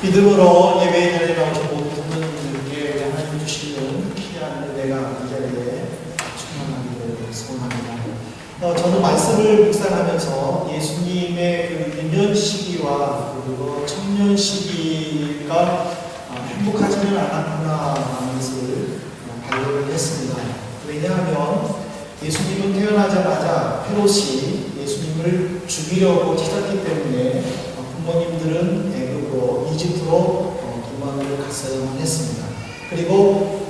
믿음으로 예배의 자리에 나오신 모든 성도님들께 하나님 주시는 귀한 은혜가 이 자리에 충만하기를 소원합니다. 저는 말씀을 묵상하면서 예수님의 그 유년 시기와 그리고 청년 시기가 행복하지는 않았구나라는 것을 발견을 했습니다. 왜냐하면 예수님은 태어나자마자 헤롯이 예수님을 죽이려고 찾았기 때문에 부모님들은 애굽으로 이집트로 도망을 갔어야만 했습니다. 그리고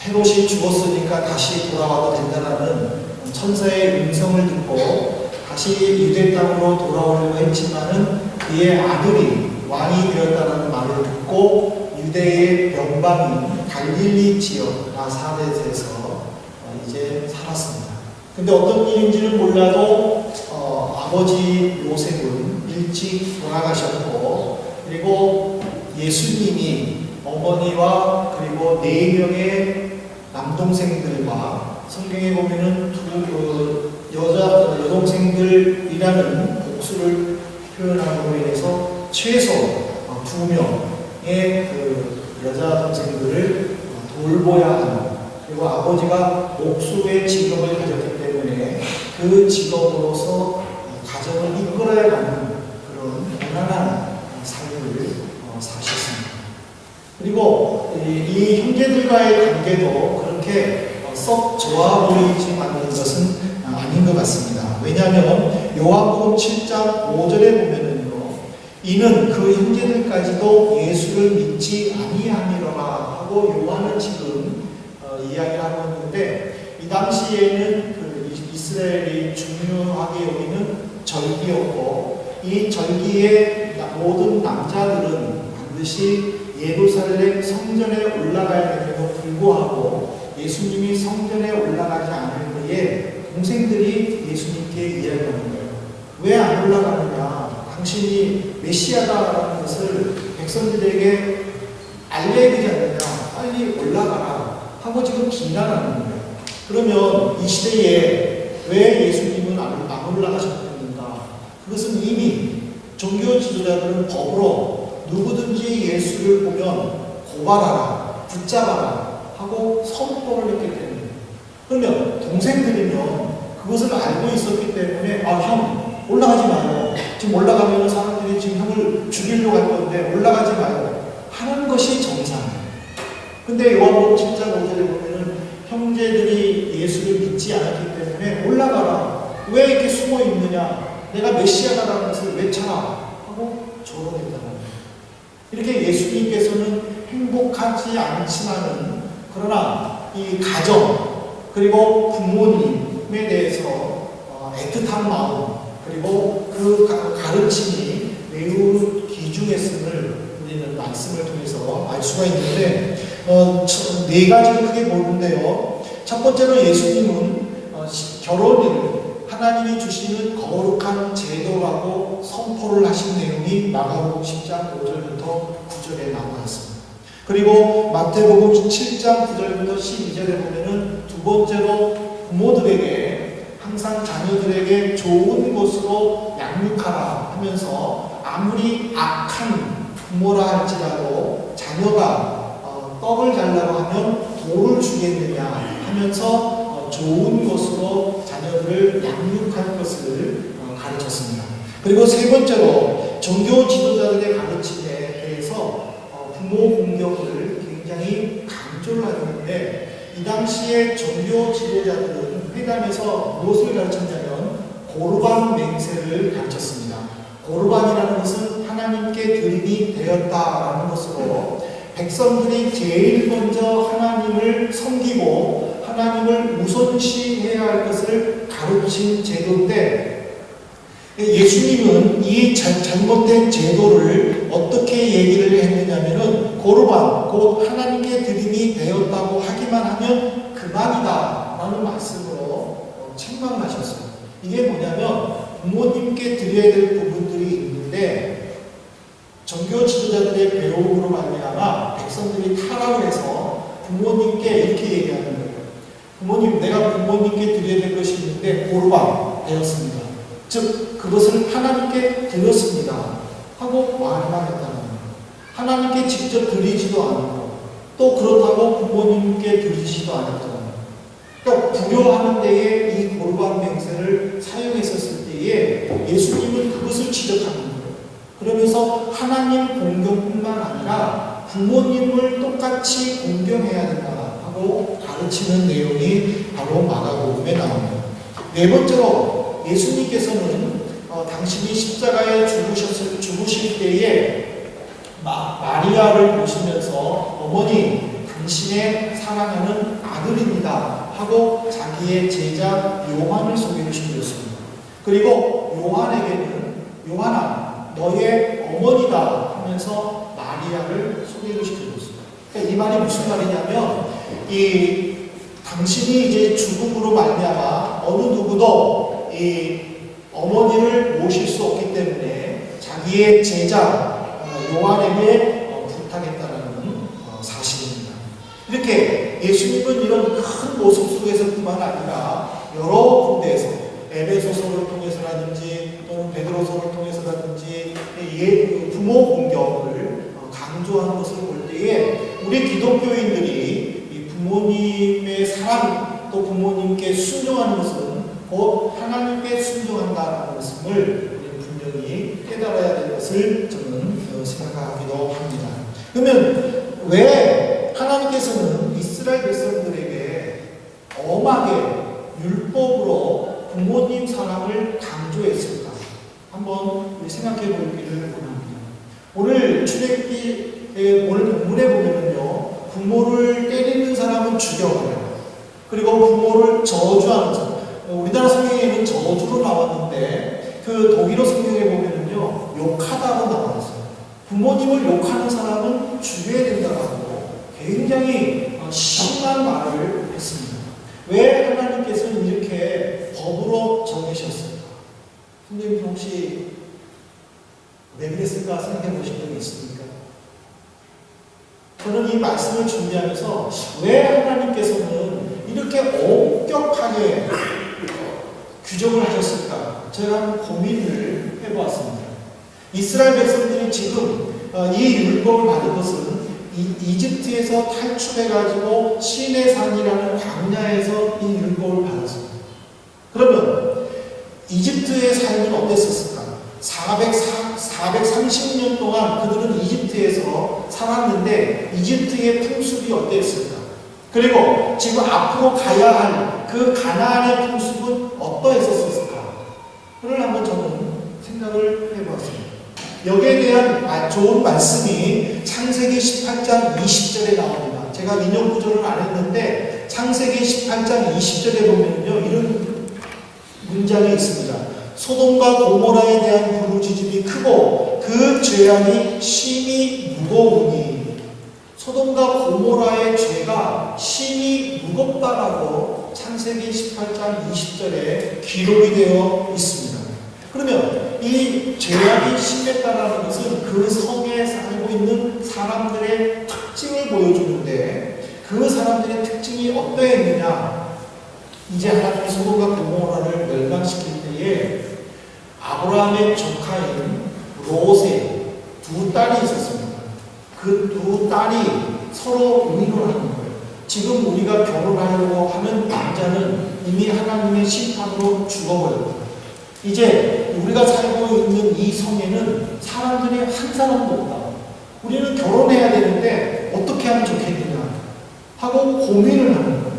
헤롯이 죽었으니까 다시 돌아와도 된다는 천사의 음성을 듣고 다시 유대 땅으로 돌아오려고 했지만은 그의 아들이 왕이 되었다는 말을 듣고 유대의 명방인 갈릴리 지역 나사렛에서 이제 살았습니다. 근데 어떤 일인지는 몰라도 아버지 요셉은 일찍 돌아가셨고, 그리고 예수님이 어머니와 그리고 4명의 남동생들과 성경에 보면은 여동생들이라는 복수를 표현함으로 인해서 최소 2명의 그 여자 동생들을 돌보아야 하는, 그리고 아버지가 목수의 직업을 가졌기 때문에 그 직업으로서 가정을 이끌어야 하는 그런 고난한 삶을 사셨습니다. 그리고 이 형제들과의 관계도 그렇게 썩 좋아 보이지 않는 것은 아닌 것 같습니다. 왜냐하면 요한복음 7장 5절에 보면은요, 이는 그 형제들까지도 예수를 믿지 아니함이로라 하고 요한은 지금 이야기를 하고 있는데, 이 당시에는 그 이스라엘이 중요하게 여기는 절기였고, 이 절기에 모든 남자들은 반드시 예루살렘 성전에 올라가야 됨에도 불구하고 예수님이 성전에 올라가지 않을 때에 동생들이 예수님께 이야기하는 거예요. 왜 안 올라가느냐? 당신이 메시아다라는 것을 백성들에게 알려야 되지 않느냐? 빨리 올라가라 하고 지금 비난하는 거예요. 그러면 이 시대에 왜 예수님은 안 올라가셨는가? 그것은 이미 종교 지도자들은 법으로 누구든지 예수를 보면 고발하라, 붙잡아라 하고 선포를 했기 때문에, 그러면 동생들이면 그것을 알고 있었기 때문에 형 올라가지 마요. 지금 올라가면 사람들이 지금 형을 죽이려고 할 건데 올라가지 마요 하는 것이 정상이에요. 근데 요한복음 7장 5절에 보면은 형제들이 예수를 믿지 않았기 때문에 올라가라. 왜 이렇게 숨어 있느냐? 내가 메시아다라는 것을 외쳐라 하고 조롱했다는 거예요. 이렇게 예수님께서는 행복하지 않지만은, 그러나 이 가정 그리고 부모님에 대해서 애틋한 마음, 그리고 그 가르침이 매우 귀중했음을 우리는 말씀을 통해서 알 수가 있는데, 4가지를 크게 보는데요. 첫 번째로 예수님은 결혼을 하나님이 주시는 거룩한 제도라고 선포를 하신 내용이 마가복음 10장 5절부터 9절에 나와 있습니다. 그리고 마태복음 7장 9절부터 12절에 보면은 두 번째로 부모들에게 항상 자녀들에게 좋은 것으로 양육하라 하면서, 아무리 악한 부모라 할지라도 자녀가 떡을 달라고 하면 돌을 주겠느냐 하면서 좋은 것으로 자녀들을 양육할 것을 가르쳤습니다. 그리고 세 번째로 종교 지도자들의 가르침에 대해서 부모 공경을 굉장히 강조를 하는데, 이 당시에 종교 지도자들은 회당에서 무엇을 가르쳤냐면 고르반 맹세를 가르쳤습니다. 고르반이라는 것은 하나님께 드림이 되었다라는 것으로 백성들이 제일 먼저 하나님을 섬기고 하나님을 우선시해야 할 것을 가르친 제도인데, 예수님은 이 잘못된 제도를 어떻게 얘기를 했느냐면은 고르반, 곧 하나님께 드림이 되었다고 하기만 하면 그만이다 라는 말씀으로 책망하셨어요. 이게 뭐냐면 부모님께 드려야 될 부분들이 있는데, 종교 지도자들의 배움으로 말미암아 백성들이 타락을 해서 부모님께 이렇게 얘기하는 거예요. 부모님, 내가 부모님께 드려야 될 것이 있는데 고르반 되었습니다. 즉 그것을 하나님께 드렸습니다 하고 말만 했다는 거예요. 하나님께 직접 드리지도 않고 또 그렇다고 부모님께 드리지도 않았잖아요. 또 부려하는 데에 이 고르반 맹세를 사용했었을 때에 예수님은 그것을 지적하는 거예요. 그러면서 하나님 공경뿐만 아니라 부모님을 똑같이 공경해야 된다 하고 가르치는 내용이 바로 마가복음에 나옵니다. 네 번째로 예수님께서는 당신이 십자가에 죽으실 때에 마리아를 보시면서 어머니 당신의 사랑하는 아들입니다 하고 자기의 제자 요한을 소개를 시켰습니다. 그리고 요한에게는 요한아 너의 어머니다 하면서 마리아를 소개를 시켜줬습니다. 그러니까 이 말이 무슨 말이냐면 이 당신이 이제 죽음으로 말미암아 어느 누구도 이 어머니를 모실 수 없기 때문에 자기의 제자 요한에게 부탁했다는 사실입니다. 이렇게 예수님은 이런 큰 모습 속에서뿐만 아니라 여러 군데에서 에베소서를 통해서라든지 또는 베드로서를 통해서라든지 부모 공경을 강조하는 것을 볼 때에 우리 기독교인들이 이 부모님의 사랑 또 부모님께 순종하는 것은 곧 하나님께 순종한다는 것을 분명히 깨달아야 될 것을 저는 생각하기도 합니다. 그러면 왜 하나님께서는 이스라엘 백성들에게 엄하게 율법으로 부모님 사랑을 강조했을까? 한번 생각해 보기를 원합니다. 오늘 출애굽기의 오늘 본문에 보면은요, 부모를 때리는 사람은 죽여버려요. 그리고 부모를 저주하는 사람. 우리나라 성경에는 저주로 나왔는데 그 독일어 성경에 보면은요, 욕하다고 나왔어요. 부모님을 욕하는 사람은 죽여야 된다고 굉장히 심한 말을 했습니다. 왜 하나님께서는 이렇게 법으로 정하셨을까? 선생님 혹시 왜 그랬을까 생각해 보신 적이 있습니까? 저는 이 말씀을 준비하면서 왜 하나님께서는 이렇게 엄격하게 규정을 하셨을까? 제가 한번 고민을 해보았습니다. 이스라엘 백성들이 지금 이 율법을 받은 것은 이집트에서 탈출해가지고 시내산이라는 광야에서 이 율법을 받았습니다. 그러면 이집트의 삶은 어땠었을까? 430년 동안 그들은 이집트에서 살았는데 이집트의 풍습이 어땠을까? 그리고 지금 앞으로 가야 할 그 가나안의 풍습은 어떠했었을까? 그걸 한번 저는 생각을 해보았습니다. 여기에 대한 좋은 말씀이 창세기 18장 20절에 나옵니다. 제가 인용 구조를 안 했는데 창세기 18장 20절에 보면요, 이런 문장이 있습니다. 소돔과 고모라에 대한 부르짖음이 크고 그 죄악이 심히 무거우니, 소돔과 고모라의 죄가 심히 무겁다라고 창세기 18장 20절에 기록이 되어 있습니다. 그러면 이 죄악이 심했다라는 것은 그 성에 살고 있는 사람들의 특징을 보여주는데 그 사람들의 특징이 어떠했느냐? 이제 하나님이 소돔과 고모라를 멸망시킬 때에 아브라함의 조카인 롯의 두 딸이 있었습니다. 그 두 딸이 서로 의논하는 거예요. 지금 우리가 결혼하려고 하는 남자는 이미 하나님의 심판으로 죽어버렸다. 이제 우리가 살고 있는 이 성에는 사람들이 한 사람도 없다. 우리는 결혼해야 되는데 어떻게 하면 좋겠느냐 하고 고민을 하는 거예요.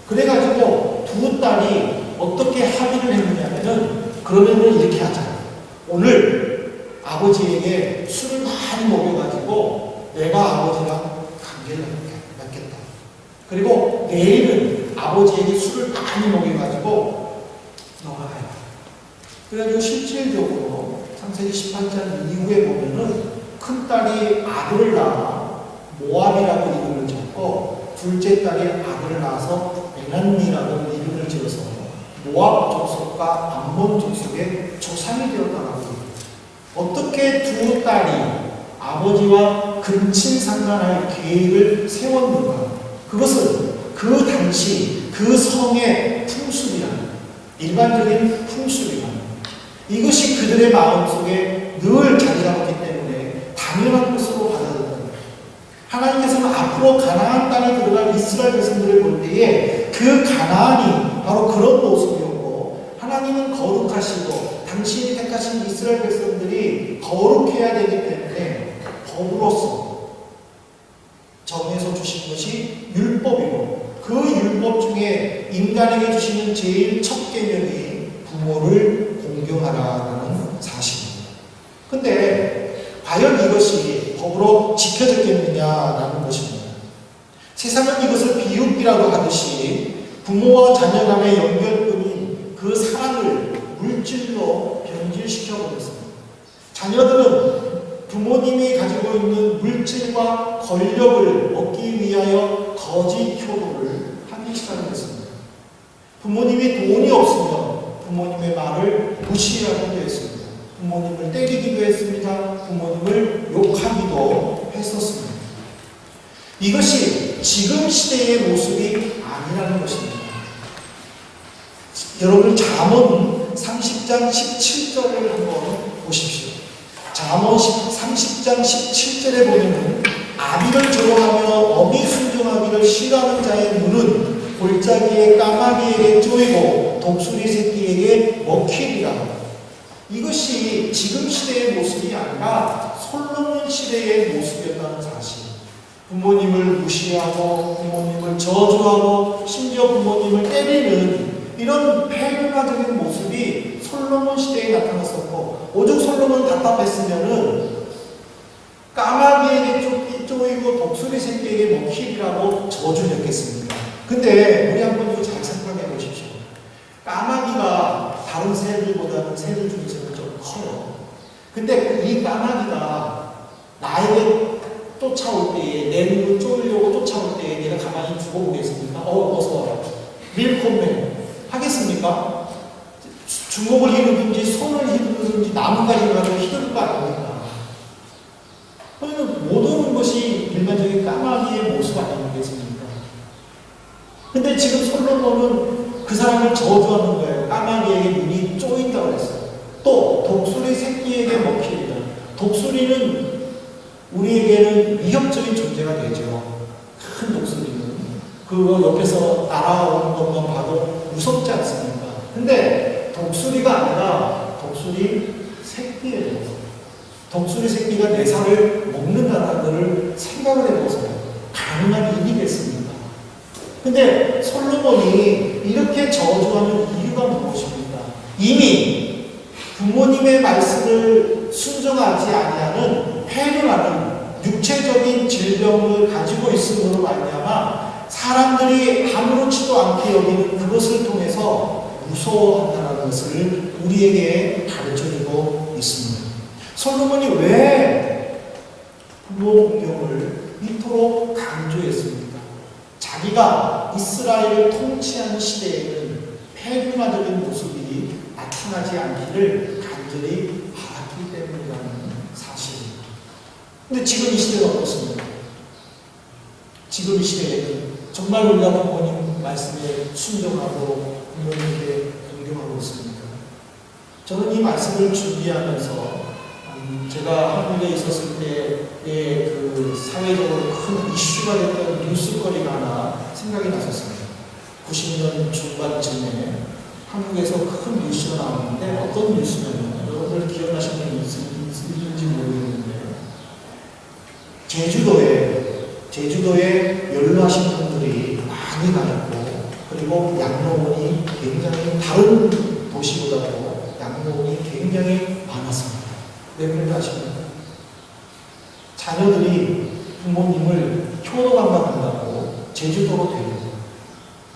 그래가지고 두 딸이 어떻게 합의를 했느냐면은 그러면은 이렇게 하자. 오늘 아버지에게 술을 많이 먹여가지고 내가 아버지랑 관계를 맺겠다. 그리고 내일은 아버지에게 술을 많이 먹여가지고 너가 해라. 그래가지고 실질적으로 창세기 18장 이후에 보면은 큰 딸이 아들을 낳아 모압이라고 이름을 짓고 둘째 딸이 아들을 낳아서 베난니라고 이름을 지어서 모압 족속과 암몬 족속의 조상이 되었다라고 합니다. 어떻게 두 딸이 아버지와 근친상간할 계획을 세웠는가? 그것은 그 당시 그 성의 풍습이라는, 일반적인 풍습이라는, 이것이 그들의 마음속에 늘 자리 잡았기 때문에 당연한 것으로 받아들였습니다. 앞으로 가나안 땅에 들어갈 이스라엘 백성들을 볼 때에 그 가나안이 바로 그런 모습이었고, 하나님은 거룩하시고 당신이 택하신 이스라엘 백성들이 거룩해야 되기 때문에 법으로서 정해서 주신 것이 율법이고, 그 율법 중에 인간에게 주시는 제일 첫 계명이 부모를 공경하라는 사실입니다. 근데 과연 이것이 법으로 지켜졌겠느냐라는 것입니다. 세상은 이것을 비웃기라고 하듯이 부모와 자녀 간의 연결뿐인 그 사랑을 물질로 변질시켜 버렸습니다. 자녀들은 부모님이 가지고 있는 물질과 권력을 얻기 위하여 거짓 효도를 하기 시작했습니다. 부모님이 돈이 없으면 부모님의 말을 무시하기도 했습니다. 부모님을 때리기도 했습니다. 부모님을 욕하기도 했었습니다. 이것이 지금 시대의 모습이 아니라는 것입니다. 여러분, 잠언 30장 17절을 한번 보십시오. 잠언 30장 17절에 보면 아비를 조롱하며 어미 순종하기를 싫어하는 자의 눈은 골짜기에 까마귀에게 쪼이고 독수리 새끼에게 먹히리라. 이것이 지금 시대의 모습이 아니라 솔로몬 시대의 모습이었다는 사실. 부모님을 무시하고 부모님을 저주하고 심지어 부모님을 때리는 이런 폐륜화적인 모습이 솔로몬 시대에 나타났었고, 오죽 솔로몬 답답했으면은 까마귀에게 쪼이고 독수리 새끼에게 먹히리라고 저주를 했겠습니까? 근데 우리 한번 이거 잘 생각해 보십시오. 까마귀가 다른 새들보다는 새들 중에서는 좀 커요. 근데 이 까마귀가 나에게 쫓아올 때에, 내 눈을 쪼으려고 쫓아올 때에 내가 가만히 두고 보겠습니까? 어서 와라. 밀콤맨 하겠습니까? 주먹을 휘두든지 손을 휘두든지 나무가지를 가지고 휘두를 거 아닙니까? 그러면 못 오는 것이 일반적인 까마귀의 모습 아니겠습니까? 근데 지금 솔로몬은 그 사람을 저주하는 거예요. 까마귀에게 눈이 쪼인다고 했어요. 또 독수리 새끼에게 먹히리라. 독수리는 우리에게는 위협적인 존재가 되죠. 큰 독수리는 그거 옆에서 날아오는 것만 봐도 무섭지 않습니까? 근데 독수리가 아니라 독수리 새끼예요. 독수리 새끼가 내 살을 먹는다는 것을 생각을 해보세요. 가능한 일이겠습니까? 근데 솔로몬이 이렇게 저주하는 이유가 무엇입니까? 이미 부모님의 말씀을 순종하지 아니하는 폐륜하는 육체적인 질병을 가지고 있음으로 말미암아 사람들이 아무렇지도 않게 여기는 그것을 통해서 무서워한다는 것을 우리에게 가르쳐주고 있습니다. 솔로몬이 왜 부모 공경을 이토록 강조했습니까? 자기가 이스라엘을 통치하는 시대에는 폐륜화적인 모습이 나타나지 않기를 간절히 바랐기 때문이라는 사실입니다. 근데 지금 이 시대가 어떻습니까? 지금 이 시대에는 정말 우리가 부모님 말씀에 순종하고 부모님께 공경하고 있습니까? 저는 이 말씀을 준비하면서 제가 한국에 있었을 때의 그 사회적으로 큰 이슈가 됐던 뉴스거리가 하나 생각이 났었습니다. 90년 중반쯤에 한국에서 큰 뉴스가 나왔는데 어떤 뉴스냐면, 여러분들 기억나시는 분이 있을지 모르겠는데, 제주도에 연로하신 분들이 많이 가셨고, 그리고 양로원이 굉장히 다른 도시보다도 양로원이 굉장히 많았습니다. 왜 그런지 아십니까? 자녀들이 부모님을 효도관광 간다고 제주도로 데리고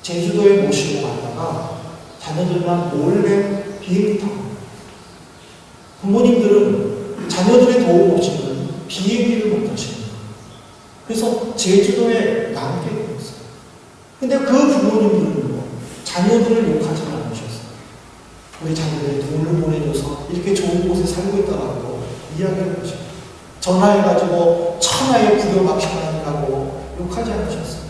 제주도에 모시고 갔다가 자녀들만 몰래 비행기 타고, 부모님들은 자녀들의 도움 없이는 비행기를 못 타십니다. 그래서 제주도에 남게 되었어요. 근데 그 부모님들은 자녀들을 욕하지 않으셨어요. 우리 자녀들이 돈을 보내줘서 이렇게 좋은 곳에 살고 있다고 이야기하는 것입니다. 전화해가지고 천하의 부여박심하느라고 욕하지 않으셨어요.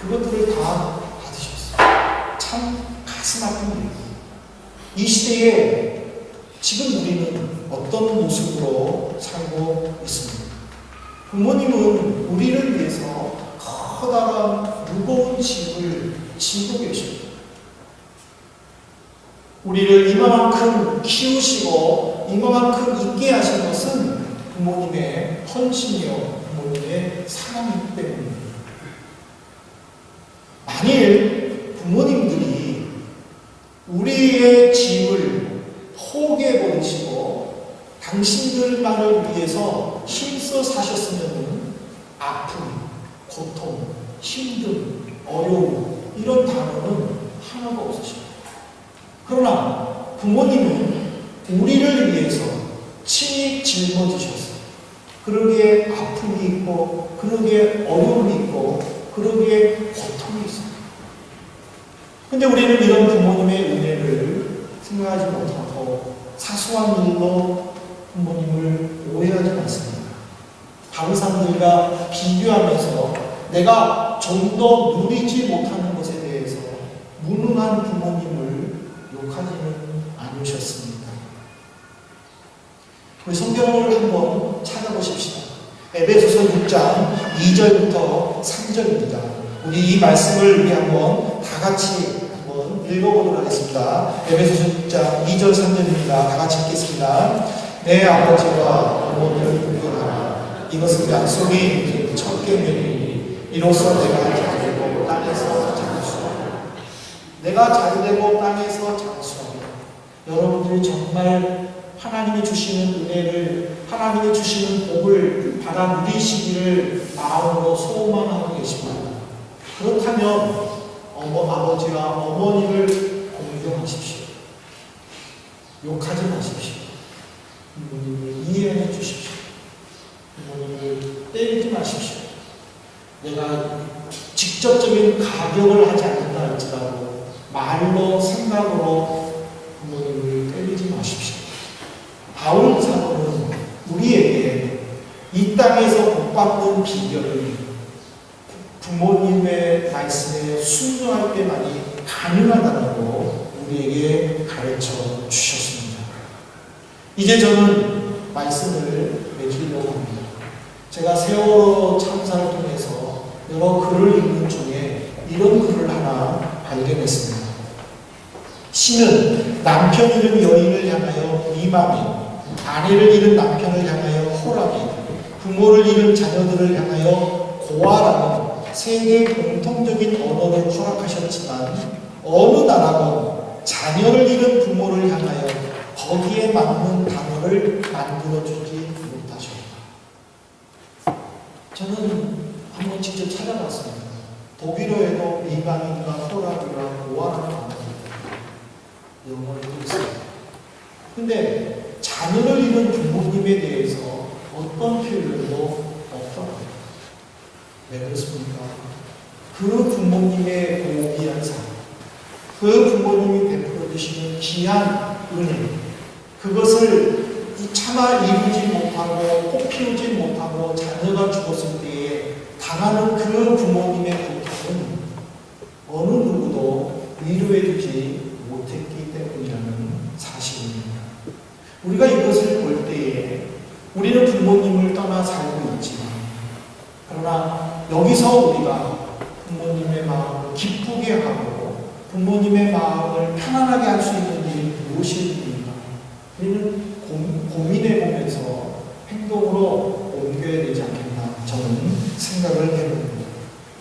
그것들을 다 받으셨어요. 참 가슴 아픈 일이에요. 이 시대에 지금 우리는 어떤 모습으로 살고 있습니까? 부모님은 우리를 위해서 커다란 무거운 짐을 지고 계십니다. 우리를 이만큼 키우시고 이만큼 있게 하신 것은 부모님의 헌신이요, 부모님의 사랑이기 때문입니다. 만일 부모님들이 우리의 짐을 포기해버리시고 당신들만을 위해서 힘써 사셨으면 아픔, 고통, 힘듦, 어려움 이런 단어는 하나가 없으십니다. 그러나 부모님은 우리를 위해서 친히 짊어지셨어요. 그러기에 아픔이 있고 그러기에 어려움이 있고 그러기에 고통이 있어요. 근데 우리는 이런 부모님의 은혜를 생각하지 못하고 사소한 일로 부모님을 오해하지 않습니다. 다른 사람들과 비교하면서 내가 좀 더 누리지 못하는 것에 대해서 무능한 부모님을 욕하지는 않으셨습니다. 우리 성경을 한번 찾아보십시다. 에베소서 6장 2절부터 3절입니다. 우리 이 말씀을 우리 한번 다 같이 한번 읽어보도록 하겠습니다. 에베소서 6장 2절 3절입니다. 다 같이 읽겠습니다. 내 아버지와 어머니를 존경하라. 이것은 약속이 첫 계명이니 이로써 내가 잘되고 땅에서 장수하라. 내가 잘되고 땅에서 장수하라. 여러분들이 정말 하나님이 주시는 은혜를, 하나님이 주시는 복을 받아 누리시기를 마음으로 소망하고 계십니다. 그렇다면 아버지와 어머니를 공경하십시오. 욕하지 마십시오. 부모님을 이해해 주십시오. 부모님을 때리지 마십시오. 내가 직접적인 가격을 하지 않는다 할지라도 말로 생각으로 부모님을 때리지 마십시오. 바울 사도는 우리에게 이 땅에서 복받는 비결을 부모님의 말씀에 순종할 때만이 가능하다고 우리에게 가르쳐 주셨습니다. 이제 저는 말씀을 맺으려고 합니다. 제가 세월호 참사를 통해서 여러 글을 읽는 중에 이런 글을 하나 발견했습니다. 시는 남편 잃은 여인을 향하여 미망이, 아내를 잃은 남편을 향하여 호랑이, 부모를 잃은 자녀들을 향하여 고아라는 세계 공통적인 언어를 허락하셨지만 어느 나라건 자녀를 잃은 부모를 향하여 거기에 맞는 단어를 만들어주지 못하셨다. 저는 한번 직접 찾아봤습니다. 독일어에도 미망인과 호랑이와 고아라는 단어가 영어를 있습니다. 근데 자녀를 잃은 부모님에 대해서 어떤 표현도 없더라고요. 왜 그렇습니까? 그 부모님의 고귀한 사랑, 그 부모님이 베풀어 주시는 귀한 은혜, 그것을 차마 이루지 못하고 꽃 피우지 못하고 자녀가 죽었을 때에 당하는 그 부모님의 고통은 어느 누구도 위로해 주지 못했기 때문이라는 사실입니다. 우리가 이것을 볼 때에 우리는 부모님을 떠나 살고 있지만, 그러나 여기서 우리가 부모님의 마음을 기쁘게 하고 부모님의 마음을 편안하게 할 수 있는 일이 무엇입니까? 우리는 고민해 보면서 행동으로 옮겨야 되지 않겠나 저는 생각을 해봅니다.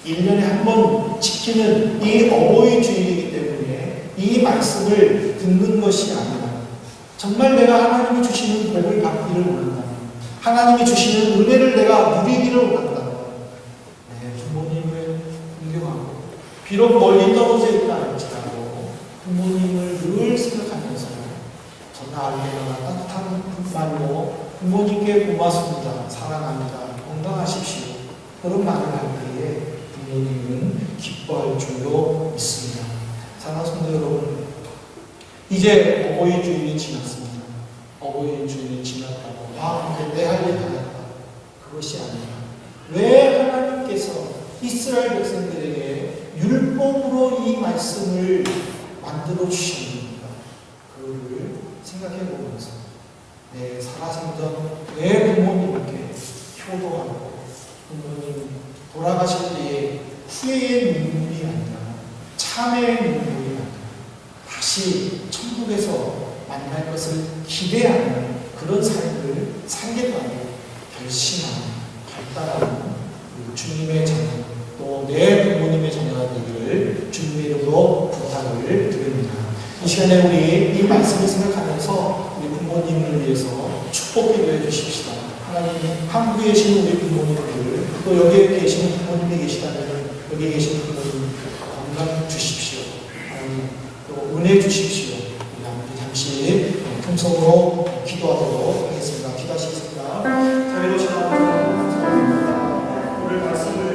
1년에 한 번 지키는 이 어버이 주일이기 때문에 이 말씀을 듣는 것이 아니라 정말 내가 하나님이 주시는 복을 받기를 원한다, 하나님이 주시는 은혜를 내가 누리기를 원한다, 부모님을 존경하고 비록 멀리 떨어져 있다 할지라도 부모님을 늘 생각하면서 전화 알게나 따뜻한 말로 부모님께 고맙습니다, 사랑합니다, 건강하십시오, 그런 말을 할 때에 부모님은 기뻐할 줄로 믿습니다. 사랑하는 성도 여러분, 이제 어버이 주일이 지났습니다. 어버이 주일이 지났다고 이제 내 할 일 다 했다, 그것이 아니라 왜 하나님께서 이스라엘 백성들에게 율법으로 이 말씀을 만들어 주셨습니까? 그를 생각해 보면서 내 살아생전 내 부모님께 효도하고 부모님 돌아가실 때에 후회의 눈물이 아니라 참회의 눈물이 아니라 다시 천국에서 만날 것을 기대하는 그런 삶을 살겠다고 결심하는 발달하는 주님의 자녀, 또 내 부모님의 자녀가 되기를 주님의 이름으로 부탁을 드립니다. 이 시간에 우리 이 말씀을 생각하면서 우리 부모님을 위해서 축복 기도해 주십시다. 하나님, 한국에 계신 우리 부모님들, 또 여기에 계시는 부모님이 계시다면 여기 계신 부모님 건강 주십시오. 하나님, 또 은혜 주십시오. 우리 함께 잠시 통성으로 기도하도록 하겠습니다. 기도하시겠습니다. 자, 이러신 하나님 감사합니다. 오늘 말씀을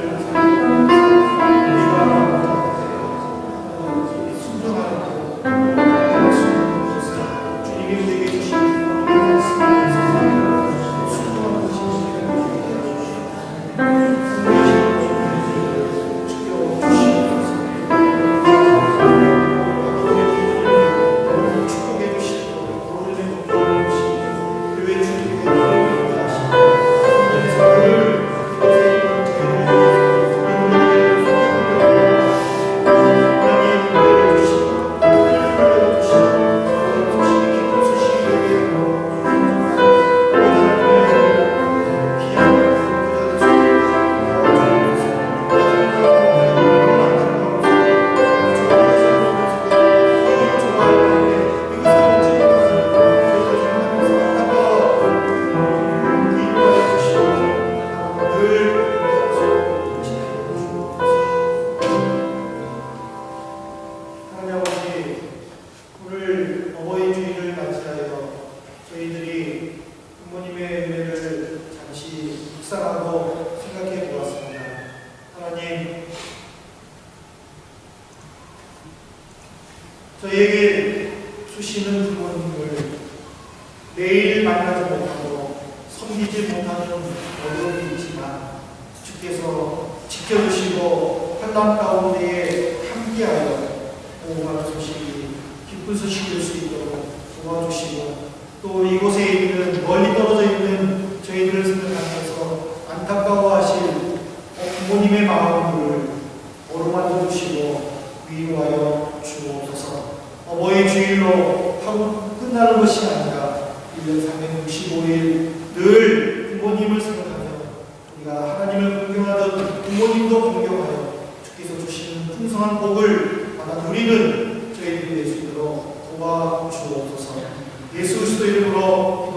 저에게 주시는 부모님을 내일 만나지 못하고 섬기지 못하는 어려움이 있지만 주께서 지켜주시고 환난 가운데에 함께하여 보호가 소식이 기쁜 소식일 수 있도록 도와주시고 또 이곳에 있는 멀리 떨어져 있는 저희들을 생각하면서 안타까워하실 부모님의 마음을 어루만져 주시고 위로하여 주옵소서. 어버이 주일로 하루 끝나는 것이 아니라 1년 365일 늘 부모님을 생각하며 우리가 하나님을 공경하던 부모님도 공경하여 주께서 주시는 풍성한 복을 받아 누리는 저희들이 될 수 있도록 도와주옵소서. 예수 그리스도 이름으로